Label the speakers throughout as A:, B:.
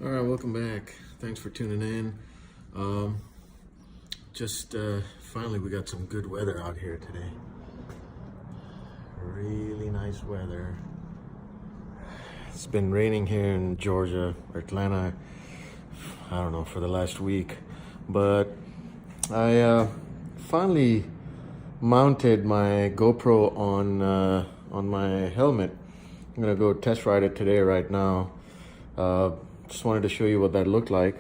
A: All right, welcome back. Thanks for tuning in. Finally we got some good weather out here today. Really nice weather. It's been raining here in Georgia, Atlanta, I don't know, for the last week. But I finally mounted my GoPro on my helmet. I'm gonna go test ride it today right now. Just wanted to show you what that looked like.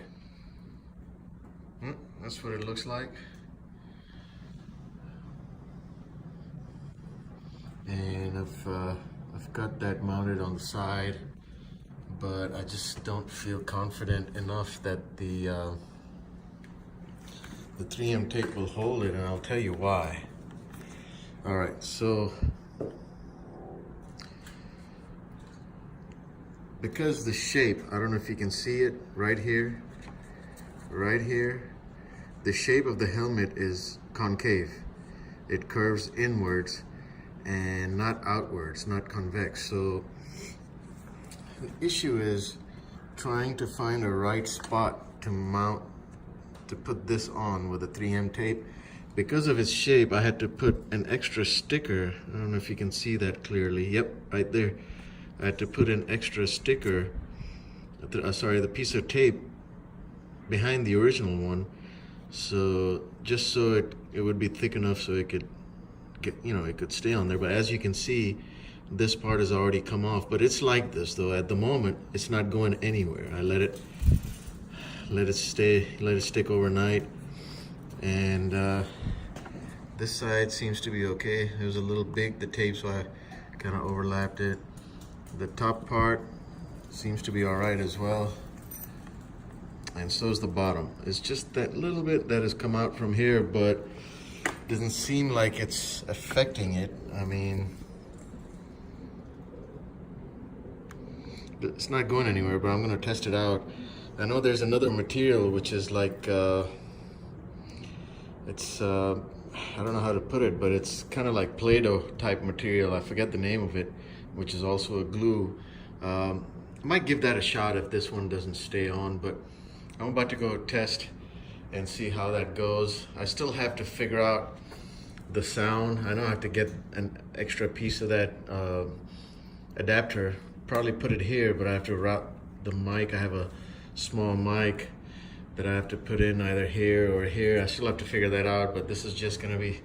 A: That's what it looks like. And I've got that mounted on the side, but I just don't feel confident enough that the 3M tape will hold it, and I'll tell you why. All right, so because the shape, I don't know if you can see it right here, the shape of the helmet is concave. It curves inwards and not outwards, not convex. So the issue is trying to find a right spot to mount, to put this on with a 3M tape. Because of its shape, I had to put an extra sticker. I don't know if you can see that clearly. Yep, right there. I had to put an extra sticker, the piece of tape behind the original one, so just so it would be thick enough so it could it could stay on there. But as you can see, this part has already come off. But it's like this though. At the moment, it's not going anywhere. I let it stick overnight, and this side seems to be okay. It was a little big, the tape, so I kind of overlapped it. The top part seems to be all right as well, and so is the bottom. It's just that little bit that has come out from here, but doesn't seem like it's affecting it. I mean, it's not going anywhere, but I'm gonna test it out. I know there's another material which is like, I don't know how to put it, but it's kind of like Play-Doh type material. I forget the name of it, which is also a glue. I might give that a shot if this one doesn't stay on, but I'm about to go test and see how that goes. I still have to figure out the sound. I know I have to get an extra piece of that adapter, probably put it here, but I have to route the mic. I have a small mic that I have to put in either here or here. I still have to figure that out, but this is just gonna be,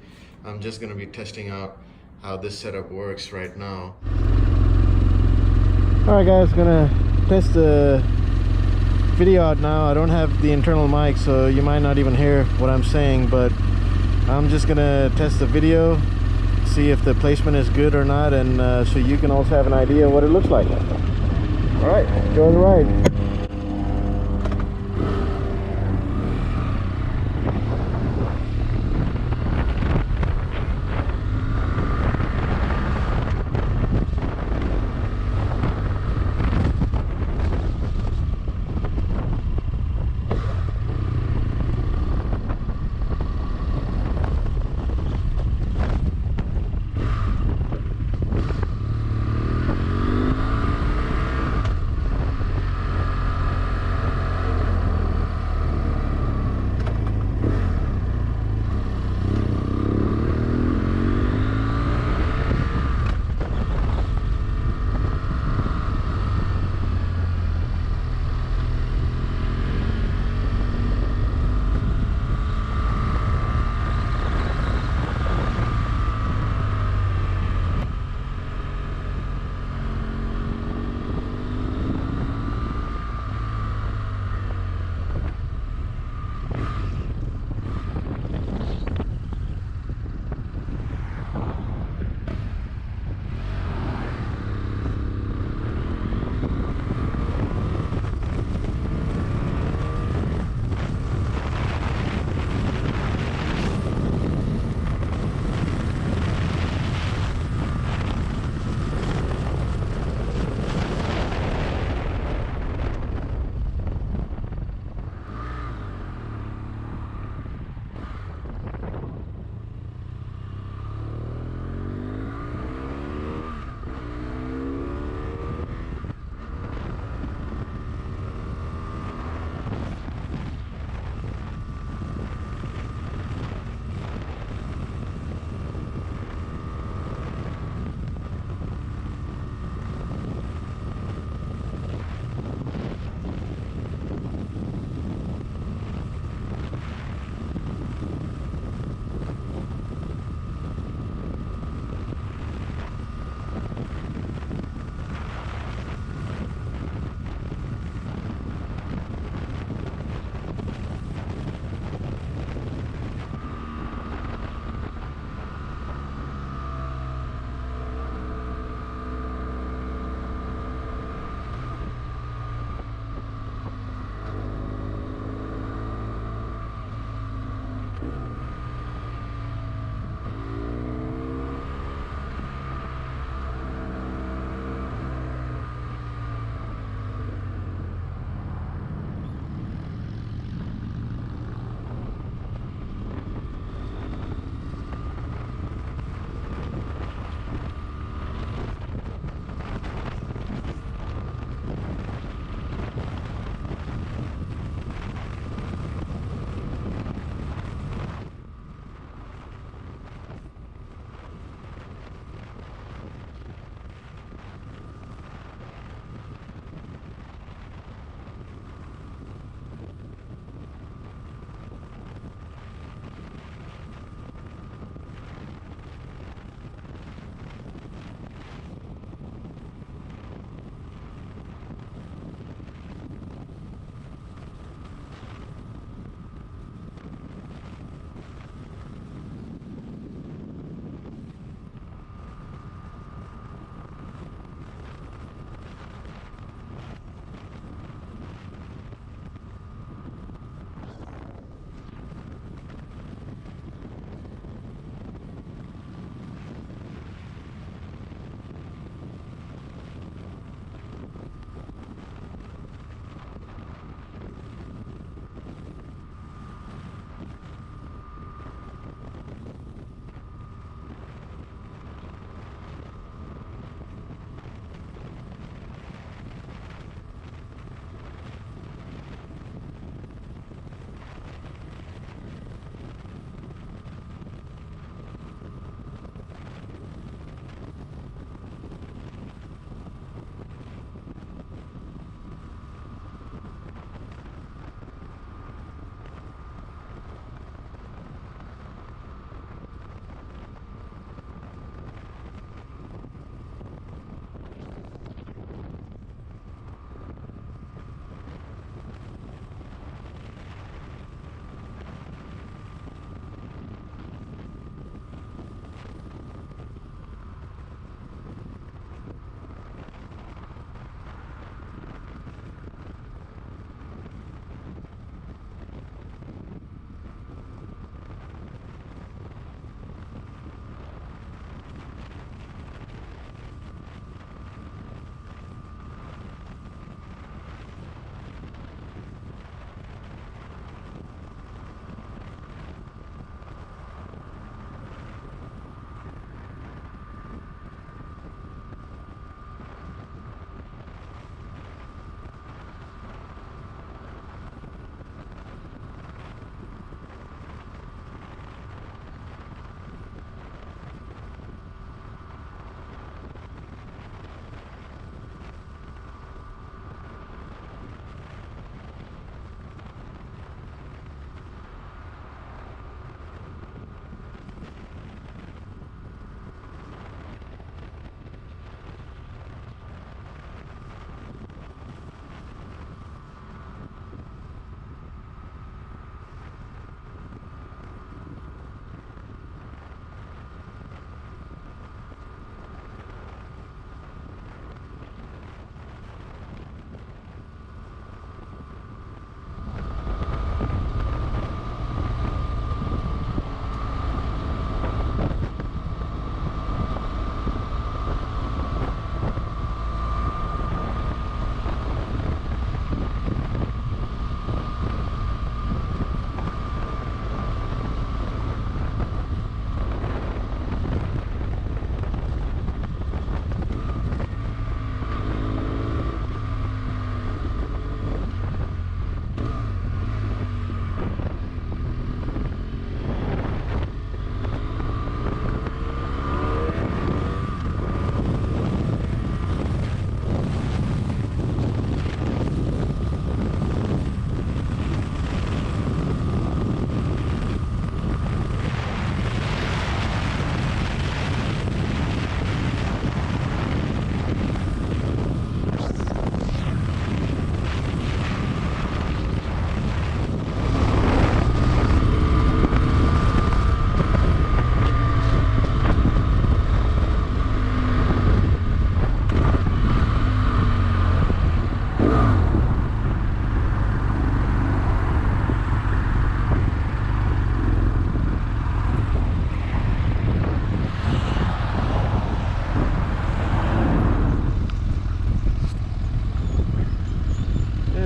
A: I'm just gonna be testing out how this setup works right now. All right guys, gonna test the video out now. I don't have the internal mic, so you might not even hear what I'm saying, but I'm just gonna test the video, see if the placement is good or not, and so you can also have an idea what it looks like. All right, enjoy the ride.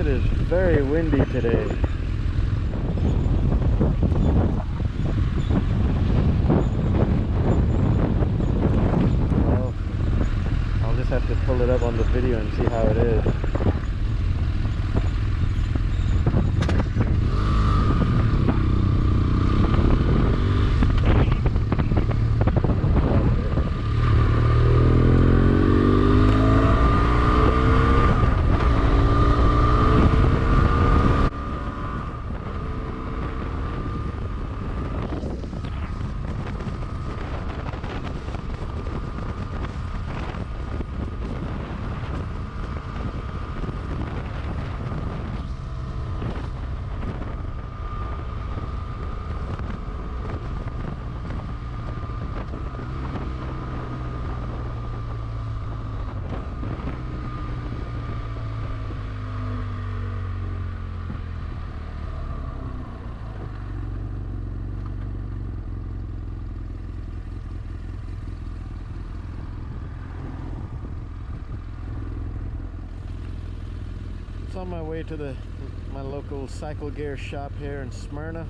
A: It is very windy today. Well, I'll just have to pull it up on the video and see how it is. On my way to my local cycle gear shop here in Smyrna.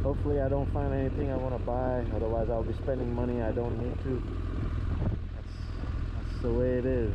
A: Hopefully I don't find anything I want to buy, otherwise I'll be spending money I don't need to. That's the way it is.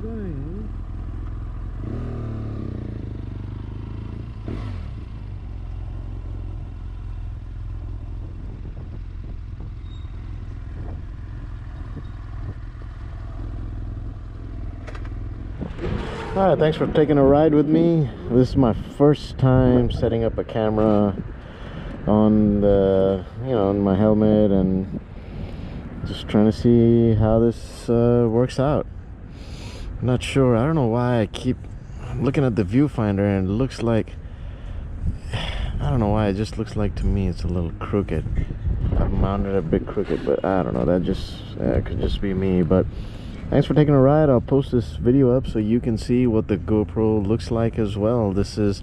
A: Where are you going? Alright, thanks for taking a ride with me. This is my first time setting up a camera on the, on my helmet, and just trying to see how this works out. I'm not sure. I don't know why I keep looking at the viewfinder and it looks like, I don't know why, it just looks like to me it's a little crooked. I've mounted it a bit crooked, but I don't know, that just could just be me. But thanks for taking a ride. I'll post this video up so you can see what the GoPro looks like as well. This is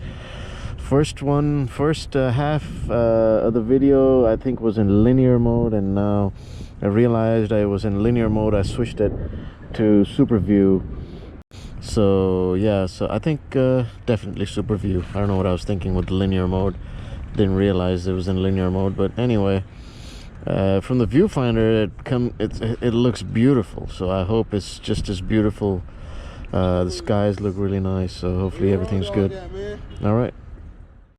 A: first half of the video I think was in linear mode, and now I realized I was in linear mode. I switched it to super view. So yeah, so I think definitely super view. I don't know what I was thinking with the linear mode. Didn't realize it was in linear mode, but anyway, from the viewfinder it looks beautiful. So I hope it's just as beautiful. The skies look really nice, so hopefully everything's good. All right.